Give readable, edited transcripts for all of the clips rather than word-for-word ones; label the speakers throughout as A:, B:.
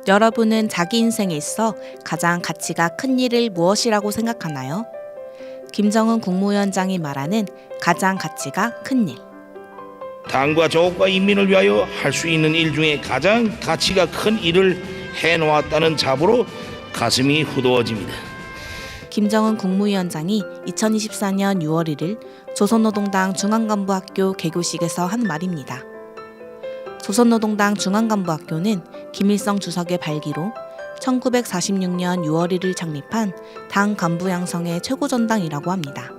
A: 여러분은 자기 인생에 있어 가장 가치가 큰 일을 무엇이라고 생각하나요? 김정은 국무위원장이 말하는 가장 가치가 큰 일.
B: 당과 조국과 인민을 위하여 할 수 있는 일 중에 가장 가치가 큰 일을 해놓았다는 자부로 가슴이 후두어집니다.
A: 김정은 국무위원장이 2024년 6월 1일 조선노동당 중앙간부학교 개교식에서 한 말입니다. 조선노동당 중앙간부학교는 김일성 주석의 발기로 1946년 6월 1일 창립한 당 간부 양성의 최고전당이라고 합니다.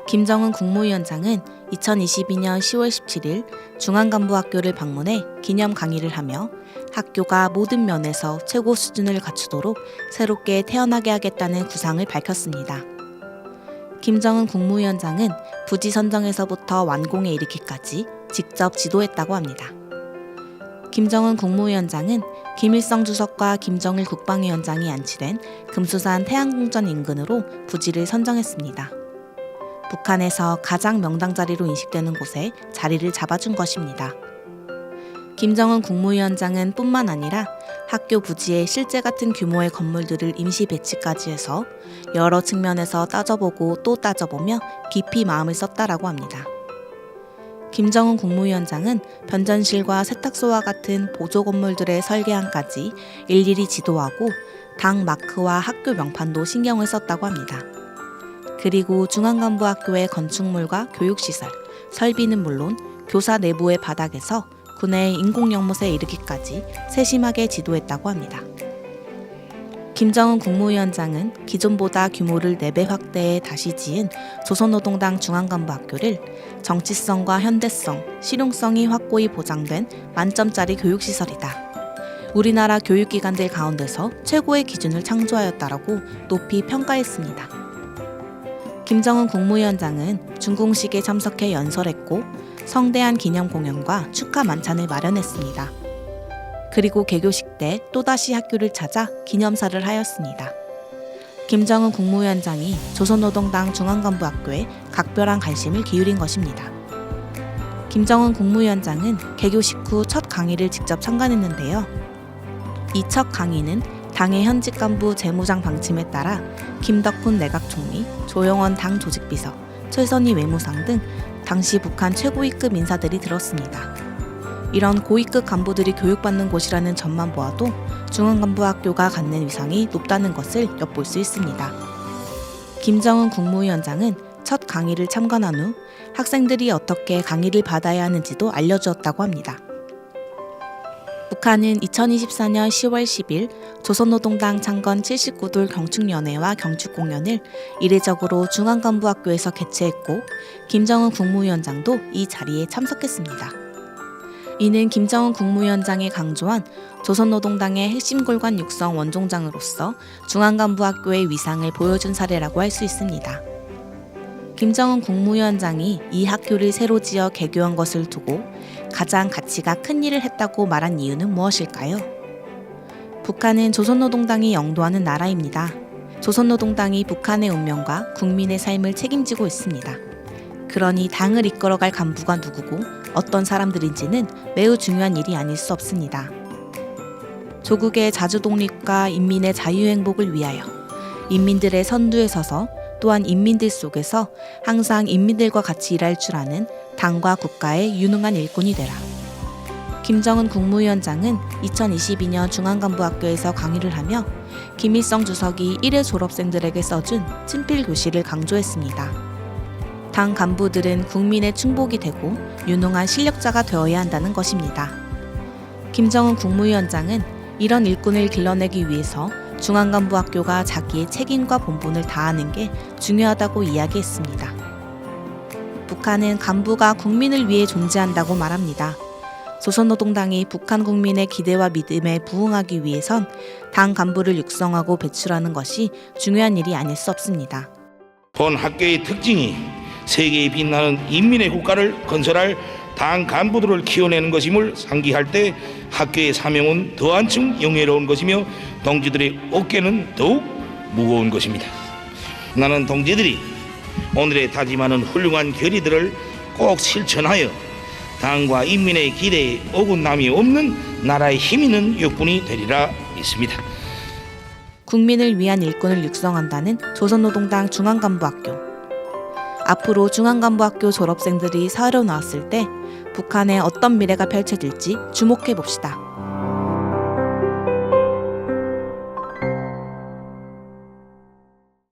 A: 김정은 국무위원장은 2022년 10월 17일 중앙간부학교를 방문해 기념 강의를 하며 학교가 모든 면에서 최고 수준을 갖추도록 새롭게 태어나게 하겠다는 구상을 밝혔습니다. 김정은 국무위원장은 부지 선정에서부터 완공에 이르기까지 직접 지도했다고 합니다. 김정은 국무위원장은 김일성 주석과 김정일 국방위원장이 안치된 금수산 태양궁전 인근으로 부지를 선정했습니다. 북한에서 가장 명당 자리로 인식되는 곳에 자리를 잡아준 것입니다. 김정은 국무위원장은 뿐만 아니라 학교 부지에 실제 같은 규모의 건물들을 임시 배치까지 해서 여러 측면에서 따져보고 또 따져보며 깊이 마음을 썼다라고 합니다. 김정은 국무위원장은 변전실과 세탁소와 같은 보조 건물들의 설계안까지 일일이 지도하고 당 마크와 학교 명판도 신경을 썼다고 합니다. 그리고 중앙간부학교의 건축물과 교육시설, 설비는 물론 교사 내부의 바닥에서 군의 인공연못에 이르기까지 세심하게 지도했다고 합니다. 김정은 국무위원장은 기존보다 규모를 4배 확대해 다시 지은 조선노동당 중앙간부학교를 정치성과 현대성, 실용성이 확고히 보장된 만점짜리 교육시설이다. 우리나라 교육기관들 가운데서 최고의 기준을 창조하였다라고 높이 평가했습니다. 김정은 국무위원장은 준공식에 참석해 연설했고 성대한 기념 공연과 축하 만찬을 마련했습니다. 그리고 개교식 때 또다시 학교를 찾아 기념사를 하였습니다. 김정은 국무위원장이 조선노동당 중앙간부학교에 각별한 관심을 기울인 것입니다. 김정은 국무위원장은 개교식 후 첫 강의를 직접 참관했는데요. 이 첫 강의는 당의 현직 간부 재무장 방침에 따라 김덕훈 내각총리, 조영원 당 조직비서, 최선희 외무상 등 당시 북한 최고위급 인사들이 들었습니다. 이런 고위급 간부들이 교육받는 곳이라는 점만 보아도 중앙간부학교가 갖는 위상이 높다는 것을 엿볼 수 있습니다. 김정은 국무위원장은 첫 강의를 참관한 후 학생들이 어떻게 강의를 받아야 하는지도 알려주었다고 합니다. 북한은 2024년 10월 10일 조선노동당 창건 79돌 경축연회와 경축공연을 이례적으로 중앙간부학교에서 개최했고 김정은 국무위원장도 이 자리에 참석했습니다. 이는 김정은 국무위원장이 강조한 조선노동당의 핵심 골관 육성 원종장으로서 중앙간부학교의 위상을 보여준 사례라고 할 수 있습니다. 김정은 국무위원장이 이 학교를 새로 지어 개교한 것을 두고 가장 가치가 큰 일을 했다고 말한 이유는 무엇일까요? 북한은 조선노동당이 영도하는 나라입니다. 조선노동당이 북한의 운명과 국민의 삶을 책임지고 있습니다. 그러니 당을 이끌어갈 간부가 누구고 어떤 사람들인지는 매우 중요한 일이 아닐 수 없습니다. 조국의 자주독립과 인민의 자유행복을 위하여 인민들의 선두에 서서 또한 인민들 속에서 항상 인민들과 같이 일할 줄 아는 당과 국가의 유능한 일꾼이 되라. 김정은 국무위원장은 2022년 중앙간부학교에서 강의를 하며 김일성 주석이 1회 졸업생들에게 써준 친필교시를 강조했습니다. 당 간부들은 국민의 충복이 되고 유능한 실력자가 되어야 한다는 것입니다. 김정은 국무위원장은 이런 일꾼을 길러내기 위해서 중앙간부학교가 자기의 책임과 본분을 다하는 게 중요하다고 이야기했습니다. 북한은 간부가 국민을 위해 존재한다고 말합니다. 조선노동당이 북한 국민의 기대와 믿음에 부응하기 위해선 당 간부를 육성하고 배출하는 것이 중요한 일이 아닐 수 없습니다.
B: 본 학교의 특징이 세계에 빛나는 인민의 국가를 건설할 당 간부들을 키워내는 것임을 상기할 때 학교의 사명은 더 한층 영예로운 것이며 동지들의 어깨는 더욱 무거운 것입니다. 나는 동지들이 오늘의 다짐하는 훌륭한 결의들을 꼭 실천하여 당과 인민의 기대에 어긋남이 없는 나라의 힘 있는 육군이 되리라 믿습니다.
A: 국민을 위한 일꾼을 육성한다는 조선노동당 중앙간부학교. 앞으로 중앙간부학교 졸업생들이 사회로 나왔을 때 북한에 어떤 미래가 펼쳐질지 주목해 봅시다.